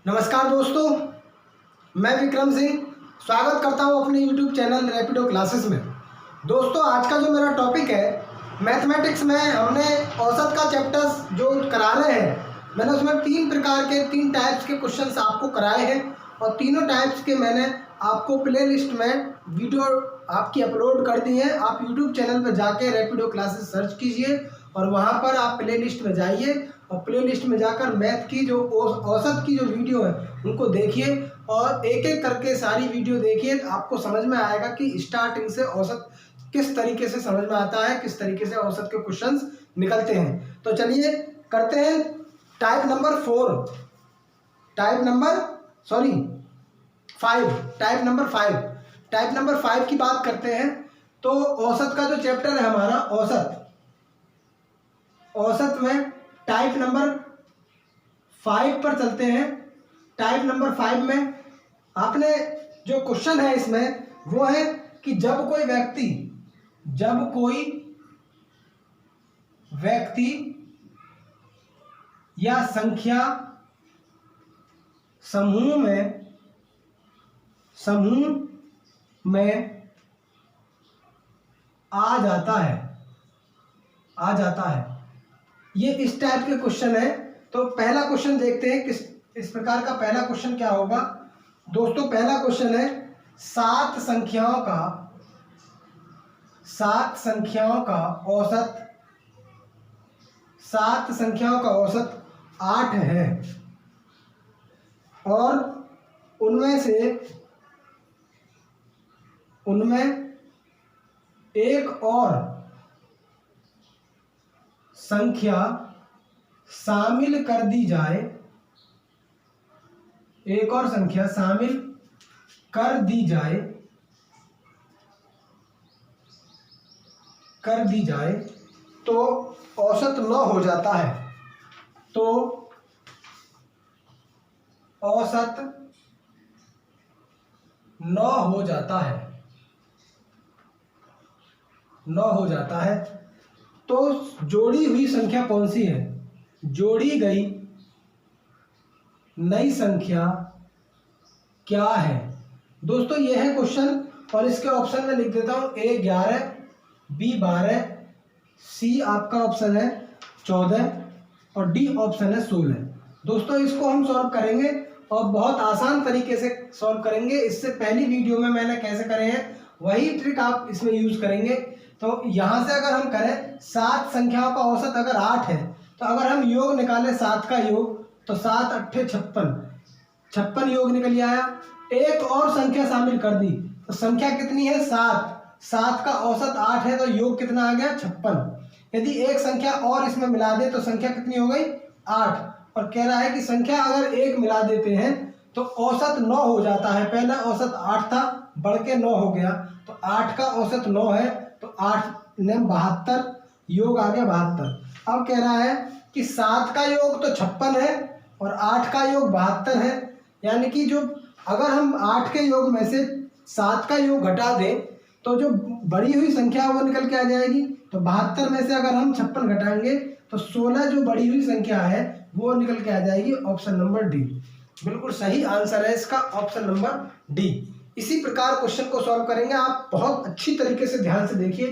नमस्कार दोस्तों, मैं विक्रम सिंह स्वागत करता हूं अपने YouTube चैनल रैपिडो क्लासेस में। दोस्तों, आज का जो मेरा टॉपिक है मैथमेटिक्स में हमने औसत का चैप्टर्स जो करा रहे हैं, मैंने उसमें तीन टाइप्स के क्वेश्चंस आपको कराए हैं और तीनों टाइप्स के मैंने आपको प्ले लिस्ट में वीडियो आपकी अपलोड कर दी है। आप YouTube चैनल पर जाके रैपिडो क्लासेस सर्च कीजिए और वहाँ पर आप प्ले लिस्ट में जाइए और प्ले लिस्ट में जाकर मैथ की जो औसत की जो वीडियो है उनको देखिए और एक एक करके सारी वीडियो देखिए। तो आपको समझ में आएगा कि स्टार्टिंग से औसत किस तरीके से समझ में आता है, किस तरीके से औसत के क्वेश्चंस निकलते हैं। तो चलिए करते हैं टाइप नंबर 5 की बात करते हैं। तो औसत का जो चैप्टर है हमारा औसत में टाइप नंबर 5 पर चलते हैं। टाइप नंबर 5 में आपने जो क्वेश्चन है इसमें वो है कि जब कोई व्यक्ति या संख्या समूह में आ जाता है। ये इस टाइप के क्वेश्चन है। तो पहला क्वेश्चन देखते हैं किस इस प्रकार का पहला क्वेश्चन क्या होगा। दोस्तों, पहला क्वेश्चन है सात संख्याओं का औसत 8 है और उनमें एक और संख्या शामिल कर दी जाए तो औसत 9 हो जाता है। तो औसत 9 हो जाता है। तो जोड़ी हुई संख्या कौन सी है? जोड़ी गई नई संख्या क्या है? दोस्तों, यह है क्वेश्चन और इसके ऑप्शन में लिख देता हूं। A 11, B 12, C आपका ऑप्शन है 14 और D ऑप्शन है 16। दोस्तों, इसको हम सॉल्व करेंगे और बहुत आसान तरीके से सॉल्व करेंगे। इससे पहली वीडियो में मैंने कैसे करे हैं वही ट्रिक आप इसमें यूज करेंगे। तो यहाँ से अगर हम करें 7 संख्याओं का औसत अगर 8 है तो अगर हम योग निकालें 7 का योग तो 7 8 56 योग निकल आया। एक और संख्या शामिल कर दी तो संख्या कितनी है? 7 का औसत 8 है तो योग कितना आ गया? 56। यदि एक संख्या और इसमें मिला दे तो संख्या कितनी हो गई? 8। और कह रहा है कि संख्या अगर एक मिला देते हैं तो औसत 9 हो जाता है। पहला औसत 8 था, बढ़ के 9 हो गया। तो 8 का औसत 9 है तो 8 ने 72, योग आ गया 72। अब कह रहा है कि 7 का योग तो 56 है और 8 का योग 72 है। यानी कि जो अगर हम 8 के योग में से 7 का योग घटा दें तो जो बड़ी हुई संख्या है वो निकल के आ जाएगी। तो 72 में से अगर हम 56 घटाएंगे तो 16 जो बड़ी हुई संख्या है वो निकल के आ जाएगी। ऑप्शन नंबर डी बिल्कुल सही आंसर है इसका, ऑप्शन नंबर डी। इसी प्रकार क्वेश्चन को सॉल्व करेंगे। आप बहुत अच्छी तरीके से ध्यान से देखिए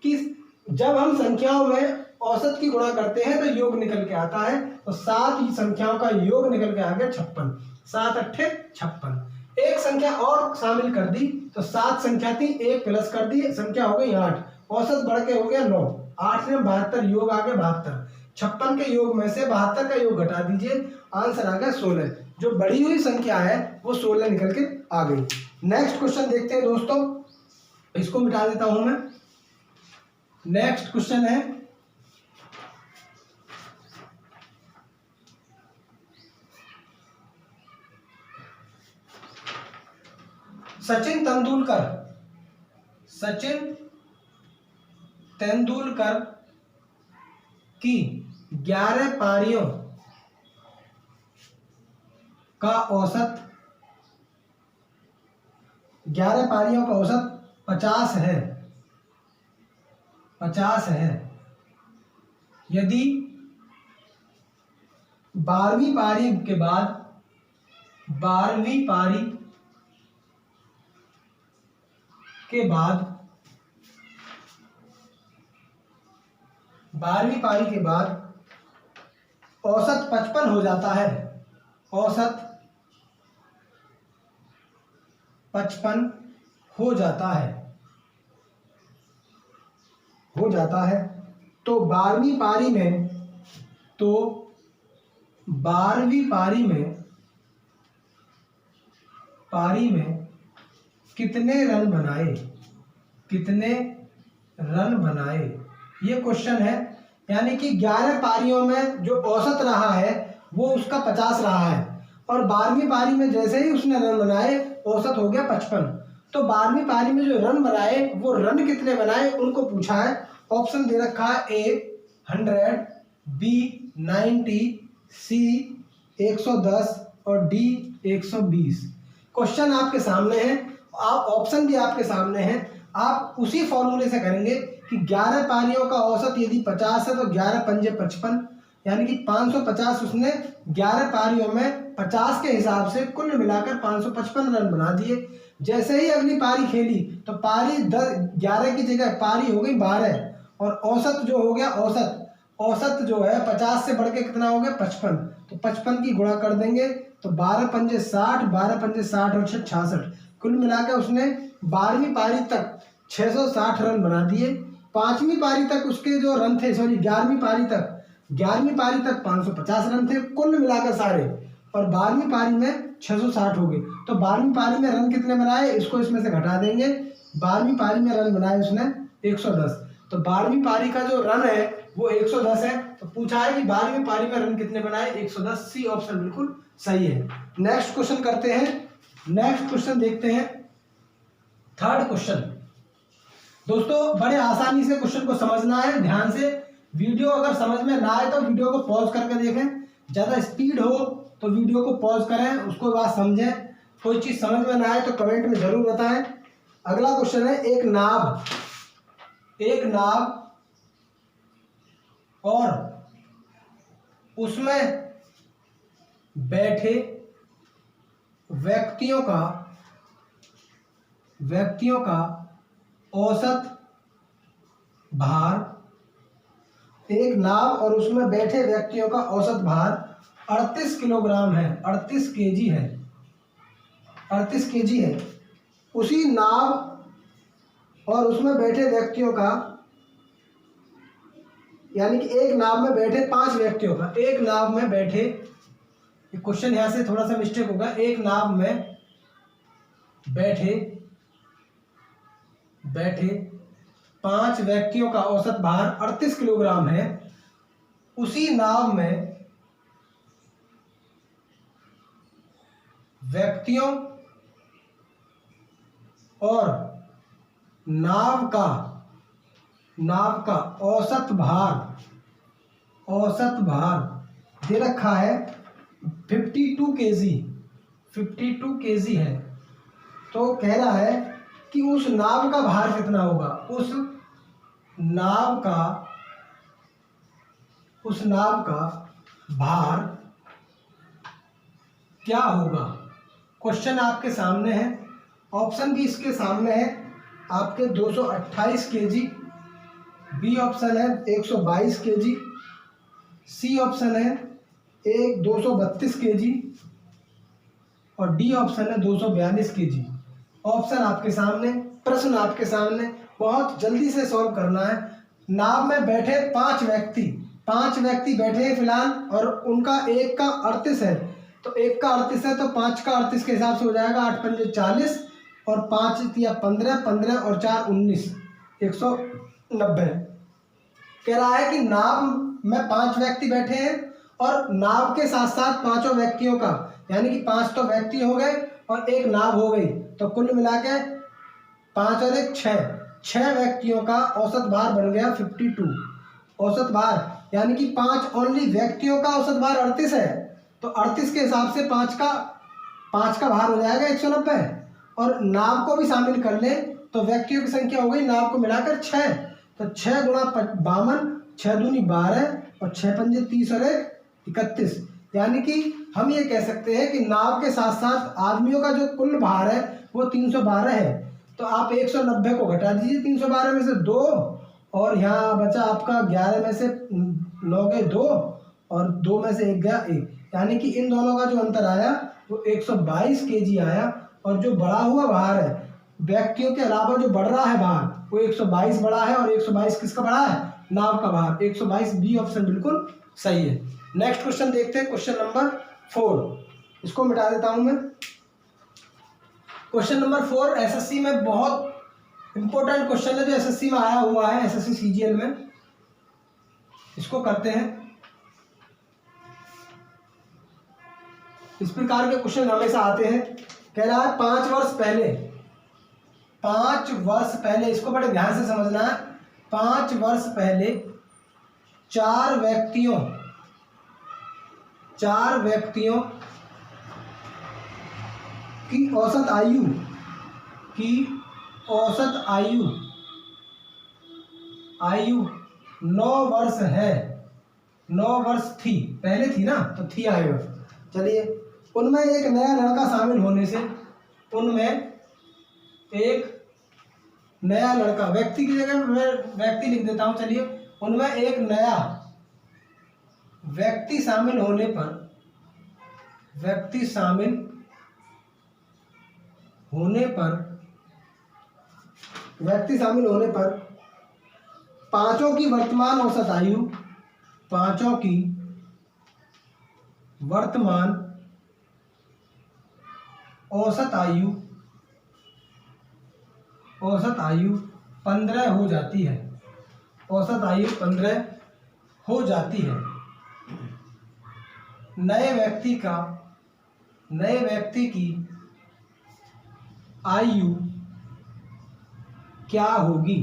कि जब हम संख्याओं में औसत की गुणा करते हैं तो योग निकल के आता है। तो 7 संख्याओं का योग निकल के आ गया 56। 7 8 56। एक संख्या और शामिल कर दी तो 7 संख्या थी, एक प्लस कर दी, संख्या हो गई 8, औसत बढ़ के हो गया 9। 8 में 72, योग आ गया 72। 56 के योग में से 72 का योग घटा दीजिए, आंसर आ गया 16। जो बड़ी हुई संख्या है वो 16 निकल के आ गई। नेक्स्ट क्वेश्चन देखते हैं दोस्तों, इसको मिटा देता हूं मैं। नेक्स्ट क्वेश्चन है सचिन तेंदुलकर की 11 पारियों का औसत 50 है। यदि 12वीं पारी के बाद 12वीं पारी के बाद 12वीं पारी के बाद औसत 55 हो जाता है, औसत 55 हो जाता है, तो 12वीं पारी में, तो 12वीं पारी में कितने रन बनाए, ये क्वेश्चन है। यानी कि 11 पारियों में जो औसत रहा है वो उसका 50 रहा है, और 12वीं पारी में जैसे ही उसने रन बनाए औसत हो गया 55। तो 12वीं पारी में जो रन बनाए वो रन कितने बनाए उनको पूछा है। ऑप्शन दे रखा है ए 100, बी 90, सी 110 और डी 120। क्वेश्चन आपके सामने है, आप ऑप्शन भी आपके सामने हैं। आप उसी फॉर्मूले से करेंगे कि 11 पारियों का औसत यदि 50 है तो 11 पंजे 55, यानी कि 550 उसने 11 पारियों में 50 के हिसाब से कुल मिलाकर 555 रन बना दिए। जैसे ही अगली पारी खेली तो पारी 11 की जगह पारी हो गई 12, और औसत जो हो गया, औसत जो है 50 से बढ़ के कितना हो गया 55, तो 55 की गुणा कर देंगे तो 12 पंजे 60, 12 पंजे 60 और 66, कुल मिलाकर उसने 12वीं पारी तक 660 रन बना दिए। 5वीं पारी तक उसके जो रन थे, सॉरी 11वीं पारी तक 550 रन थे कुल मिलाकर सारे, और 12वीं पारी में 660 हो गए। तो 12वीं पारी में रन कितने बनाए, इसको इसमें से घटा देंगे। 12वीं पारी में रन बनाए उसने 110, तो 12वीं पारी का जो रन है वो 110 है। तो पूछा है कि 12वीं पारी में रन कितने बनाए, 110। सी ऑप्शन बिल्कुल सही है। नेक्स्ट क्वेश्चन करते हैं, नेक्स्ट क्वेश्चन देखते हैं, थर्ड क्वेश्चन। दोस्तों बड़े आसानी से क्वेश्चन को समझना है, ध्यान से। वीडियो अगर समझ में ना आए तो वीडियो को पॉज करके देखें, ज़्यादा स्पीड हो तो वीडियो को पॉज करें, उसको बात समझें। कोई चीज़ समझ में ना आए तो कमेंट में ज़रूर बताएं। अगला क्वेश्चन है, एक नाव और उसमें बैठे व्यक्तियों का औसत भार, एक नाव और उसमें बैठे व्यक्तियों का औसत भार 38 किलोग्राम है, 38 केजी है, 38 केजी है। उसी नाव और उसमें बैठे व्यक्तियों का, यानी कि एक नाव में बैठे 5 व्यक्तियों का, एक नाव में बैठे, क्वेश्चन यहाँ से थोड़ा सा मिस्टेक होगा, एक नाव में बैठे 5 व्यक्तियों का औसत भार 38 किलोग्राम है। उसी नाव में व्यक्तियों और नाव का औसत भार दे रखा है 52 केजी है। तो कह रहा है कि उस नाव का भार कितना होगा, उस नाव का भार क्या होगा। क्वेश्चन आपके सामने है, ऑप्शन भी इसके सामने है आपके, 228 केजी, बी ऑप्शन है 122 केजी, सी ऑप्शन है 232 केजी और डी ऑप्शन है 242 केजी। ऑप्शन आपके सामने, प्रश्न आपके सामने, बहुत जल्दी से सॉल्व करना है। नाव में बैठे 5 व्यक्ति बैठे हैं फिलहाल, और उनका एक का 38 है, तो एक का 38 है तो 5 का 38 के हिसाब से हो जाएगा 8 पंजे 40 और 5 या 15, 15 और 4 19, 190। कह रहा है कि नाव में 5 व्यक्ति बैठे हैं और नाव के साथ साथ 5 व्यक्तियों का, यानी कि 5 तो व्यक्ति हो गए और एक नाव हो गई, तो कुल मिला के 5 और 1 6 व्यक्तियों का औसत भार बन गया 52। औसत भार यानी कि 5 ओनली व्यक्तियों का औसत भार 38 है, तो 38 के हिसाब से 5 का भार हो जाएगा 190, और नाव को भी शामिल कर ले तो व्यक्तियों की संख्या हो गई नाव को मिलाकर 6, तो 6 गुणा 52, 6 दूनी 12 और 6 पंजे 30 और 1 31, यानी कि हम ये कह सकते हैं कि नाव के साथ साथ आदमियों का जो कुल भार है वो 312 है। तो आप 190 को घटा दीजिए 312 में से 2, और यहाँ बचा आपका 11 में से 9 गए 2 और 2 में से 1 गया 1, यानी कि इन दोनों का जो अंतर आया वो 122 kg आया। और जो बढ़ा हुआ भार है व्यक्तियों के अलावा जो बढ़ रहा है भार वो 122 बढ़ा है, और 122 किसका बढ़ा है? नाव का भार 122। बी ऑप्शन बिल्कुल सही है। नेक्स्ट क्वेश्चन देखते हैं, क्वेश्चन नंबर 4। इसको मिटा देता हूं मैं। क्वेश्चन नंबर 4 एसएससी में बहुत इंपॉर्टेंट क्वेश्चन है जो एसएससी में आया हुआ है, एसएससी सीजीएल में। इसको करते हैं। इस प्रकार के क्वेश्चन हमेशा आते हैं। कह रहा है 5 वर्ष पहले, 5 वर्ष पहले, इसको बड़े ध्यान से समझना है। 5 वर्ष पहले 4 व्यक्तियों की औसत आयु 9 वर्ष है, 9 वर्ष थी, पहले थी ना तो थी आयु। चलिए, उनमें एक नया लड़का शामिल होने से, उनमें एक नया लड़का, व्यक्ति की जगह मैं व्यक्ति लिख देता हूं। चलिए, उनमें एक नया व्यक्ति शामिल होने पर पांचों की वर्तमान औसत आयु 15 हो जाती है। औसत आयु 15 हो जाती है। नए व्यक्ति की आयु क्या होगी?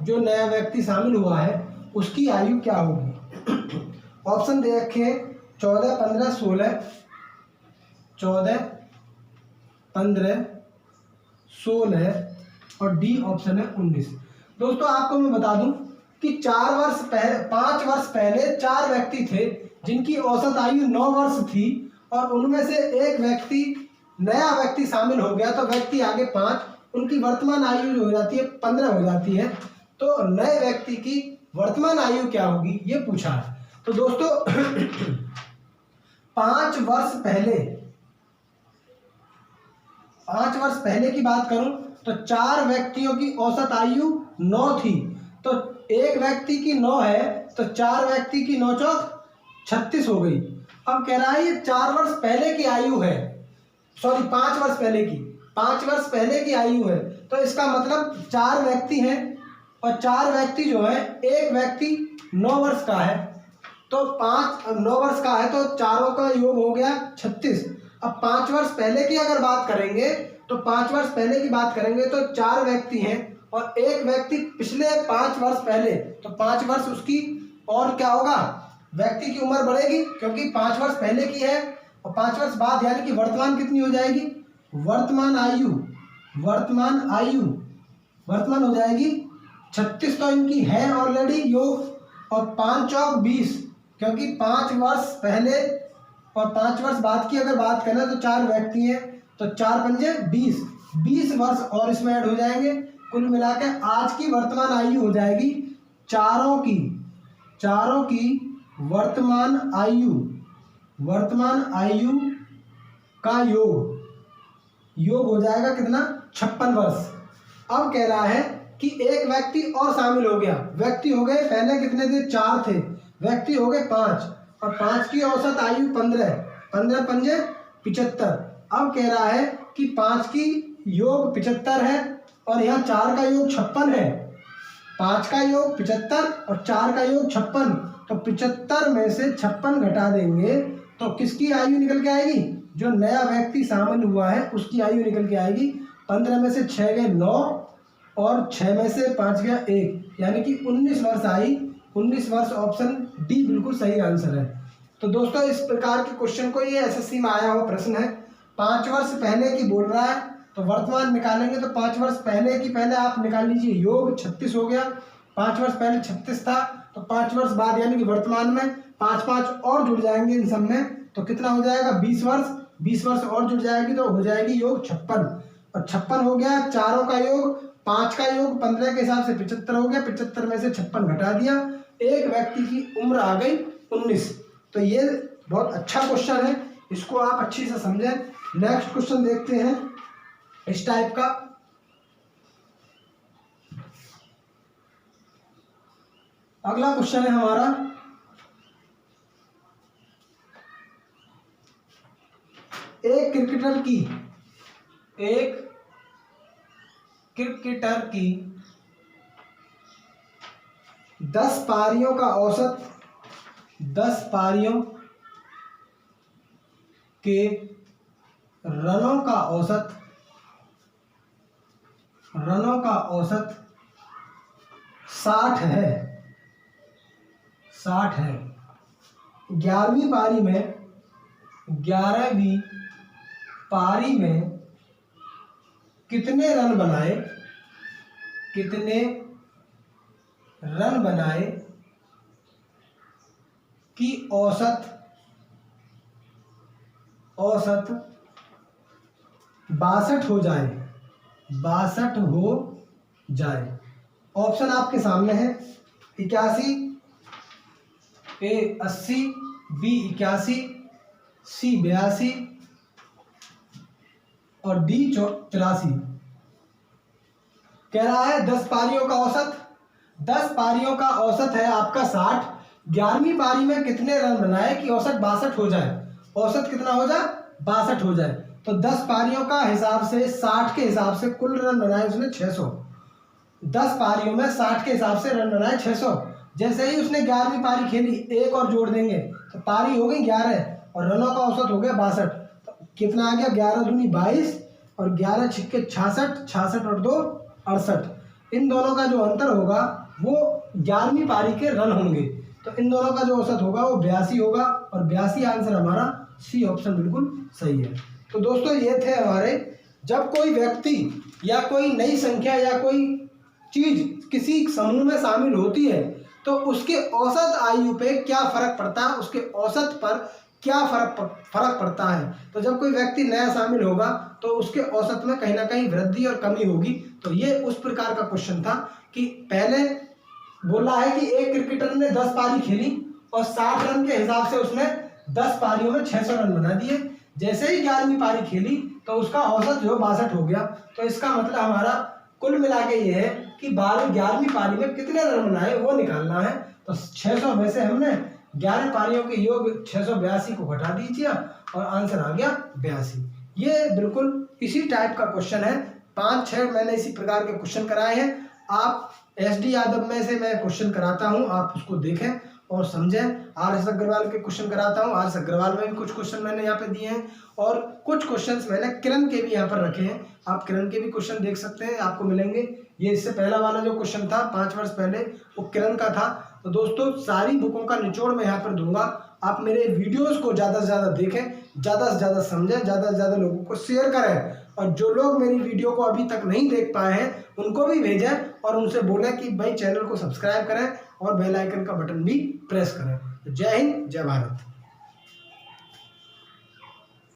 जो नया व्यक्ति शामिल हुआ है उसकी आयु क्या होगी? ऑप्शन दे रखे हैं 14, 15, 16, 14, 15, 16 और डी ऑप्शन है 19। दोस्तों, आपको मैं बता दूं कि 5 वर्ष पहले 4 व्यक्ति थे जिनकी औसत आयु 9 वर्ष थी, और उनमें से एक नया व्यक्ति शामिल हो गया, तो व्यक्ति आगे 5, उनकी वर्तमान आयु जो हो जाती है 15 हो जाती है। तो नए व्यक्ति की वर्तमान आयु क्या होगी ये पूछा है। तो दोस्तों 5 वर्ष पहले की बात करूं तो 4 व्यक्तियों की औसत आयु 9 थी, तो एक व्यक्ति की 9 है तो 4 व्यक्ति की 9 चौक 36 हो गई। अब कह रहा है ये 4 वर्ष पहले की आयु है, सॉरी 5 वर्ष पहले की आयु है। तो इसका मतलब 4 व्यक्ति हैं, और 4 व्यक्ति जो है, एक व्यक्ति 9 वर्ष का है, तो 9 वर्ष का है तो चारों का योग हो गया 36। अब 5 वर्ष पहले की अगर बात करेंगे तो 5 वर्ष पहले की बात करेंगे तो 4 व्यक्ति हैं और एक व्यक्ति पिछले 5 वर्ष पहले, तो 5 वर्ष उसकी और क्या होगा, व्यक्ति की उम्र बढ़ेगी क्योंकि 5 वर्ष पहले की है, और 5 वर्ष बाद यानी कि वर्तमान कितनी हो जाएगी, वर्तमान हो जाएगी 36। तो इनकी है ऑलरेडी योग, और 5 चौक 20, क्योंकि 5 वर्ष पहले और 5 वर्ष बाद की अगर बात करें तो 4 व्यक्ति हैं, तो 4 पंजे 20 वर्ष और इसमें ऐड हो जाएंगे। कुल मिलाकर आज की वर्तमान आयु हो जाएगी चारों की वर्तमान आयु का योग हो जाएगा कितना, 56 वर्ष। अब कह रहा है कि एक व्यक्ति और शामिल हो गया, व्यक्ति हो गए पहले कितने थे, 4 थे, व्यक्ति हो गए 5, और 5 की औसत आयु 15 पंजे 75। अब कह रहा है कि 5 की योग 75 है और यहाँ 4 का योग 56 है। 5 का योग 75 और 4 का योग 56, तो 75 में से 56 घटा देंगे तो किसकी आयु निकल के आएगी, जो नया व्यक्ति शामिल हुआ है उसकी आयु निकल के आएगी। 15 में से 6 गए 9 और 6 में से 5 गया 1, यानी कि 19 वर्ष आई। 19 वर्ष ऑप्शन डी बिल्कुल सही आंसर है। तो दोस्तों इस प्रकार के क्वेश्चन को, ये एसएससी में आया हुआ प्रश्न है। 5 वर्ष पहले की बोल रहा है तो वर्तमान निकालेंगे तो 5 वर्ष पहले की पहले आप निकाल लीजिए, योग 36 हो गया। 5 वर्ष पहले 36 था तो 5 वर्ष बाद यानी कि वर्तमान में 5 5 और जुड़ जाएंगे इन सब में तो कितना हो जाएगा 20 वर्ष, 20 वर्ष और जुड़ जाएगी तो हो जाएगी योग 56, और 56 हो गया, चारों का योग, 5 का योग 15 के हिसाब से 75 हो गया, 75 में से 56 घटा दिया, एक व्यक्ति की उम्र आ गई 19। तो ये बहुत अच्छा क्वेश्चन है, इसको आप अच्छी से समझें। नेक्स्ट क्वेश्चन देखते हैं इस टाइप का। अगला क्वेश्चन है हमारा, एक क्रिकेटर की 10 पारियों का औसत, 10 पारियों के रनों का औसत 60 है। 11वीं पारी में कितने रन बनाए कि औसत 62 हो जाए। ऑप्शन आपके सामने है, 81, A 80, B 81, C 82 और D 84। कह रहा है 10 पारियों का औसत, 10 पारियों का औसत है आपका 60, 11वीं पारी में कितने रन बनाए कि औसत 62 हो जाए। औसत कितना हो जाए 62 हो जाए। तो 10 पारियों का हिसाब से 60 के हिसाब से कुल रन बनाए उसने 600। 10 पारियों में 60 के हिसाब से रन बनाए 600। जैसे ही उसने 11वीं पारी खेली, एक और जोड़ देंगे तो पारी हो गई 11 और रनों का औसत हो गया 62। तो कितना आ गया, 11 दूनी 22 और 11 छिक्के 66, 66 और 2 68। इन दोनों का जो अंतर होगा वो 11वीं पारी के रन होंगे। तो इन दोनों का जो औसत होगा वो 82 होगा और 82 आंसर हमारा सी ऑप्शन बिल्कुल सही है। तो दोस्तों ये थे हमारे, जब कोई व्यक्ति या कोई नई संख्या या कोई चीज किसी समूह में शामिल होती है तो उसके औसत आयु पे क्या फर्क पड़ता है, उसके औसत पर क्या फर्क पड़ता है। तो जब कोई व्यक्ति नया शामिल होगा तो उसके औसत में कहीं ना कहीं वृद्धि और कमी होगी। तो ये उस प्रकार का क्वेश्चन था कि पहले बोला है कि एक क्रिकेटर ने 10 पारी खेली और 60 रन के हिसाब से उसने 10 पारियों में 600 रन बना दिए। जैसे ही 11वीं पारी खेली तो उसका औसत जो 62 हो गया। तो इसका मतलब हमारा कुल मिला के ये है कि 11वीं पारी में कितने रन बनाए वो निकालना है। तो 600 में से हमने 11 पारियों के योग 682 को घटा दीजिए और आंसर आ गया 82। ये बिल्कुल इसी टाइप का क्वेश्चन है। 5-6 मैंने इसी प्रकार के क्वेश्चन कराए हैं। आप SD यादव में से मैं क्वेश्चन कराता हूं, आप उसको देखें और समझें। RS अग्रवाल के क्वेश्चन कराता हूं, RS अग्रवाल में भी कुछ क्वेश्चन मैंने यहाँ पे दिए हैं और कुछ क्वेश्चंस मैंने किरण के भी यहाँ पर रखे हैं। आप किरण के भी क्वेश्चन देख सकते हैं, आपको मिलेंगे। ये इससे पहला वाला जो क्वेश्चन था 5 वर्ष पहले वो किरण का था। तो दोस्तों सारी बुकों का निचोड़ मैं यहाँ पर दूंगा। आप मेरे वीडियोस को ज़्यादा से ज़्यादा देखें, ज़्यादा से ज़्यादा समझें, ज़्यादा से ज़्यादा लोगों को शेयर करें और जो लोग मेरी वीडियो को अभी तक नहीं देख पाए हैं उनको भी भेजें और उनसे बोलें कि भाई चैनल को सब्सक्राइब करें और बेल आइकन का बटन भी प्रेस करें। जय हिंद, जय भारत।